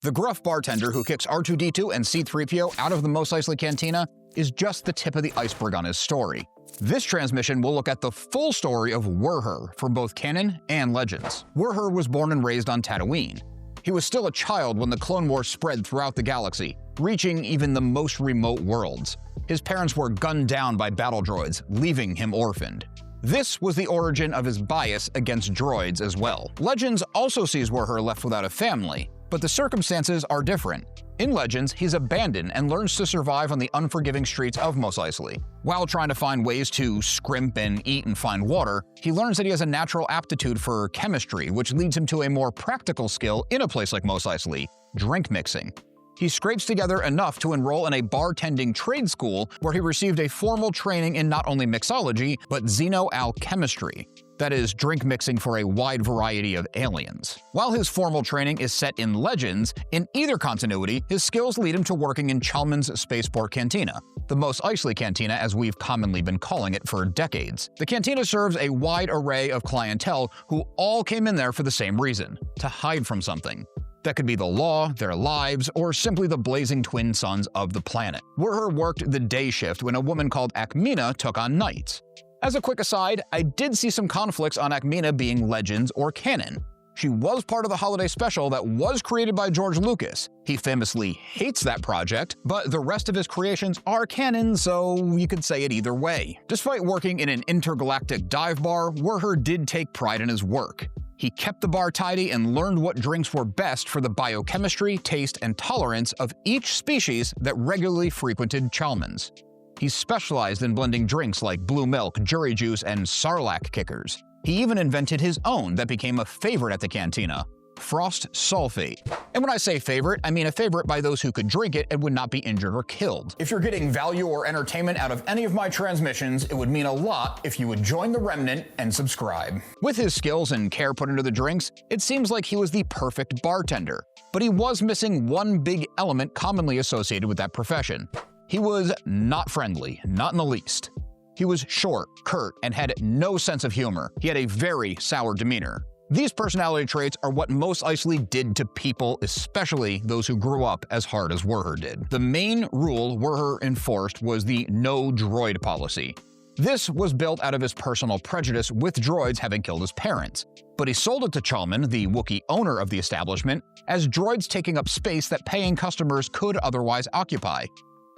The gruff bartender who kicks R2-D2 and C-3PO out of the Mos Eisley Cantina is just the tip of the iceberg on his story. This transmission will look at the full story of Wuher from both Canon and Legends. Wuher was born and raised on Tatooine. He was still a child when the Clone Wars spread throughout the galaxy, reaching even the most remote worlds. His parents were gunned down by battle droids, leaving him orphaned. This was the origin of his bias against droids as well. Legends also sees Wuher left without a family, but the circumstances are different. In Legends, he's abandoned and learns to survive on the unforgiving streets of Mos Eisley. While trying to find ways to scrimp and eat and find water, he learns that he has a natural aptitude for chemistry, which leads him to a more practical skill in a place like Mos Eisley: drink mixing. He scrapes together enough to enroll in a bartending trade school where he received a formal training in not only mixology, but xenoalchemistry. That is, drink mixing for a wide variety of aliens. While his formal training is set in Legends, in either continuity, his skills lead him to working in Chalmun's spaceport cantina, the Mos Eisley Cantina as we've commonly been calling it for decades. The cantina serves a wide array of clientele who all came in there for the same reason: to hide from something. That could be the law, their lives, or simply the blazing twin suns of the planet. Wuher worked the day shift when a woman called Ackmina took on nights. As a quick aside, I did see some conflicts on Ackmina being Legends or Canon. She was part of the holiday special that was created by George Lucas. He famously hates that project, but the rest of his creations are canon, so you could say it either way. Despite working in an intergalactic dive bar, Wuher did take pride in his work. He kept the bar tidy and learned what drinks were best for the biochemistry, taste, and tolerance of each species that regularly frequented Chalmun's. He specialized in blending drinks like blue milk, jury juice, and sarlacc kickers. He even invented his own that became a favorite at the cantina: Frost Sulfate. And when I say favorite, I mean a favorite by those who could drink it and would not be injured or killed. If you're getting value or entertainment out of any of my transmissions, it would mean a lot if you would join the Remnant and subscribe. With his skills and care put into the drinks, it seems like he was the perfect bartender. But he was missing one big element commonly associated with that profession. He was not friendly, not in the least. He was short, curt, and had no sense of humor. He had a very sour demeanor. These personality traits are what Mos Eisley did to people, especially those who grew up as hard as Wuher did. The main rule Wuher enforced was the no droid policy. This was built out of his personal prejudice with droids having killed his parents. But he sold it to Chalmun, the Wookiee owner of the establishment, as droids taking up space that paying customers could otherwise occupy.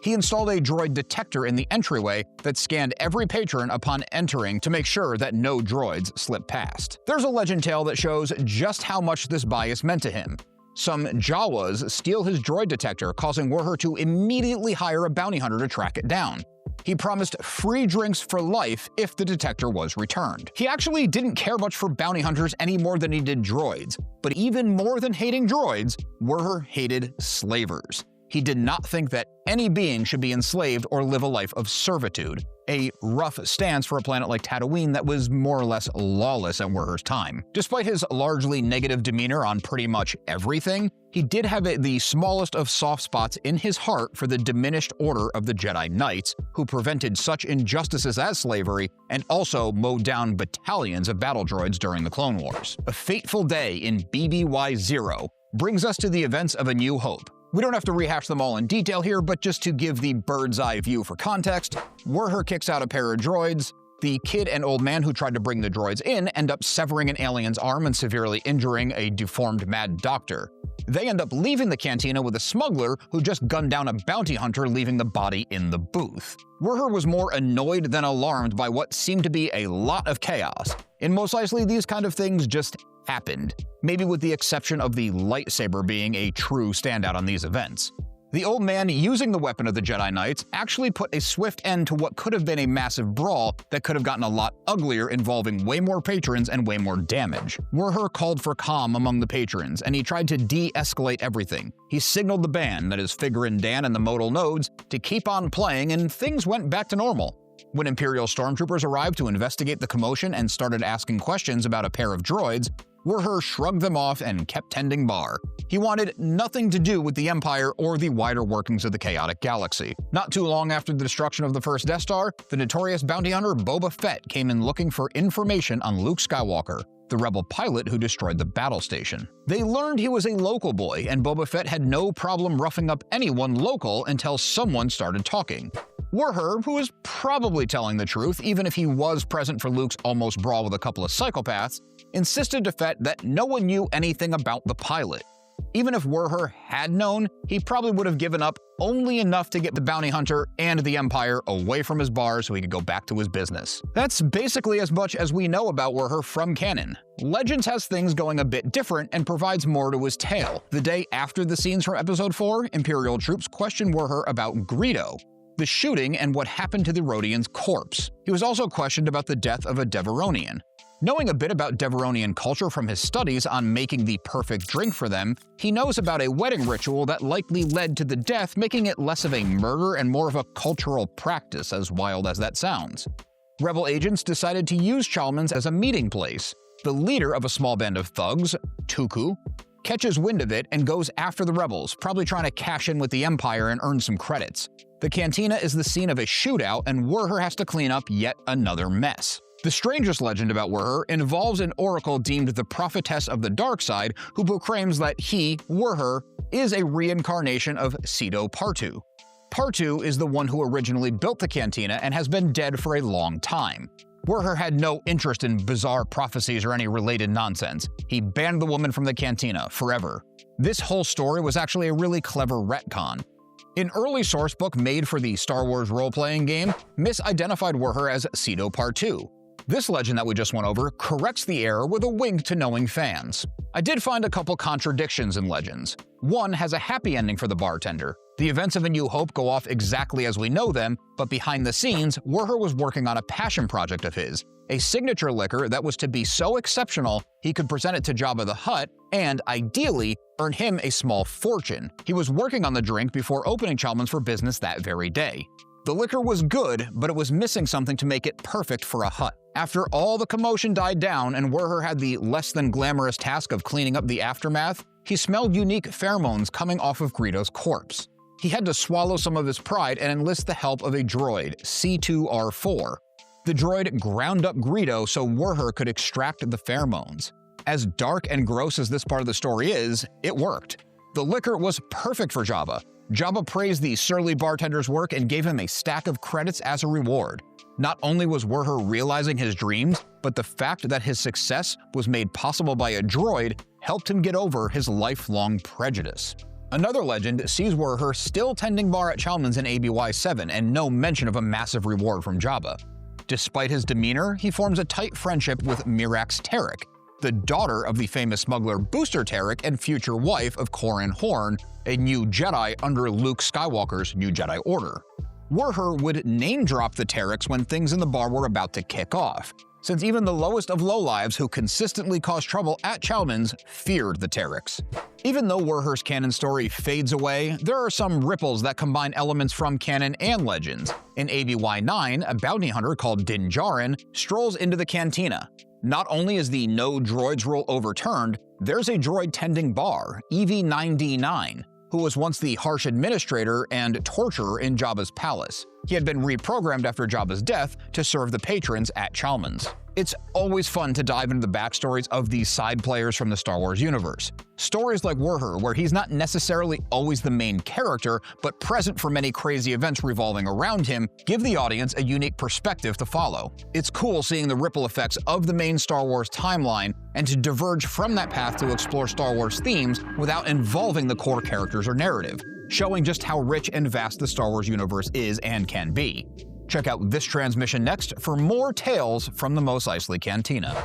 He installed a droid detector in the entryway that scanned every patron upon entering to make sure that no droids slipped past. There's a legend tale that shows just how much this bias meant to him. Some Jawas steal his droid detector, causing Wuher to immediately hire a bounty hunter to track it down. He promised free drinks for life if the detector was returned. He actually didn't care much for bounty hunters any more than he did droids, but even more than hating droids, Wuher hated slavers. He did not think that any being should be enslaved or live a life of servitude, a rough stance for a planet like Tatooine that was more or less lawless at Wuher's time. Despite his largely negative demeanor on pretty much everything, he did have the smallest of soft spots in his heart for the diminished order of the Jedi Knights, who prevented such injustices as slavery and also mowed down battalions of battle droids during the Clone Wars. A fateful day in BBY-0 brings us to the events of A New Hope. We don't have to rehash them all in detail here, but just to give the bird's eye view for context, Wuher kicks out a pair of droids. The kid and old man who tried to bring the droids in end up severing an alien's arm and severely injuring a deformed mad doctor. They end up leaving the cantina with a smuggler who just gunned down a bounty hunter, leaving the body in the booth. Wuher was more annoyed than alarmed by what seemed to be a lot of chaos. In Mos Eisley, these kind of things just happened, maybe with the exception of the lightsaber being a true standout on these events. The old man using the weapon of the Jedi Knights actually put a swift end to what could have been a massive brawl that could have gotten a lot uglier, involving way more patrons and way more damage. Wuher called for calm among the patrons, and he tried to de-escalate everything. He signaled the band, that is Figrin Dan and the modal nodes, to keep on playing, and things went back to normal. When Imperial stormtroopers arrived to investigate the commotion and started asking questions about a pair of droids, Wuher shrugged them off and kept tending bar. He wanted nothing to do with the Empire or the wider workings of the chaotic galaxy. Not too long after the destruction of the first Death Star, the notorious bounty hunter Boba Fett came in looking for information on Luke Skywalker, the rebel pilot who destroyed the battle station. They learned he was a local boy, and Boba Fett had no problem roughing up anyone local until someone started talking. Wuher, who was probably telling the truth even if he was present for Luke's almost brawl with a couple of psychopaths, insisted to Fett that no one knew anything about the pilot. Even if Wuher had known, he probably would have given up only enough to get the bounty hunter and the Empire away from his bar so he could go back to his business. That's basically as much as we know about Wuher from canon. Legends has things going a bit different and provides more to his tale. The day after the scenes from Episode 4, Imperial troops questioned Wuher about Greedo, the shooting, and what happened to the Rodian's corpse. He was also questioned about the death of a Deveronian. Knowing a bit about Deveronian culture from his studies on making the perfect drink for them, he knows about a wedding ritual that likely led to the death, making it less of a murder and more of a cultural practice, as wild as that sounds. Rebel agents decided to use Chalmers as a meeting place. The leader of a small band of thugs, Tuku, catches wind of it and goes after the rebels, probably trying to cash in with the Empire and earn some credits. The cantina is the scene of a shootout, and Wuher has to clean up yet another mess. The strangest legend about Wuher involves an oracle deemed the prophetess of the dark side who proclaims that he, Wuher, is a reincarnation of Cedo Partu. Partu is the one who originally built the cantina and has been dead for a long time. Wuher had no interest in bizarre prophecies or any related nonsense. He banned the woman from the cantina forever. This whole story was actually a really clever retcon. An early sourcebook made for the Star Wars role-playing game misidentified Wuher as Cedo Partu. This legend that we just went over corrects the error with a wink to knowing fans. I did find a couple contradictions in Legends. One has a happy ending for the bartender. The events of A New Hope go off exactly as we know them, but behind the scenes, Wuher was working on a passion project of his, a signature liquor that was to be so exceptional he could present it to Jabba the Hutt and, ideally, earn him a small fortune. He was working on the drink before opening Chalmers for business that very day. The liquor was good, but it was missing something to make it perfect for a Hutt. After all the commotion died down and Wuher had the less than glamorous task of cleaning up the aftermath, he smelled unique pheromones coming off of Greedo's corpse. He had to swallow some of his pride and enlist the help of a droid, C-2R4. The droid ground up Greedo so Wuher could extract the pheromones. As dark and gross as this part of the story is, it worked. The liquor was perfect for Jabba. Jabba praised the surly bartender's work and gave him a stack of credits as a reward. Not only was Wuher realizing his dreams, but the fact that his success was made possible by a droid helped him get over his lifelong prejudice. Another legend sees Wuher still tending bar at Chalmers in ABY-7 and no mention of a massive reward from Jabba. Despite his demeanor, he forms a tight friendship with Mirax Tarek, the daughter of the famous smuggler Booster Tarek and future wife of Corran Horn, a new Jedi under Luke Skywalker's New Jedi Order. Wuher would name-drop the Tareks when things in the bar were about to kick off, since even the lowest of lowlives who consistently caused trouble at Chalmers feared the Tareks. Even though Wuher's canon story fades away, there are some ripples that combine elements from canon and legends. In ABY-9, a bounty hunter called Din Djarin strolls into the cantina. Not only is the no droids rule overturned, there's a droid tending bar, EV-9D9, who was once the harsh administrator and torturer in Jabba's palace. He had been reprogrammed after Jabba's death to serve the patrons at Chalmers. It's always fun to dive into the backstories of these side players from the Star Wars universe. Stories like Wuher, where he's not necessarily always the main character, but present for many crazy events revolving around him, give the audience a unique perspective to follow. It's cool seeing the ripple effects of the main Star Wars timeline and to diverge from that path to explore Star Wars themes without involving the core characters or narrative, showing just how rich and vast the Star Wars universe is and can be. Check out this transmission next for more tales from the Mos Eisley Cantina.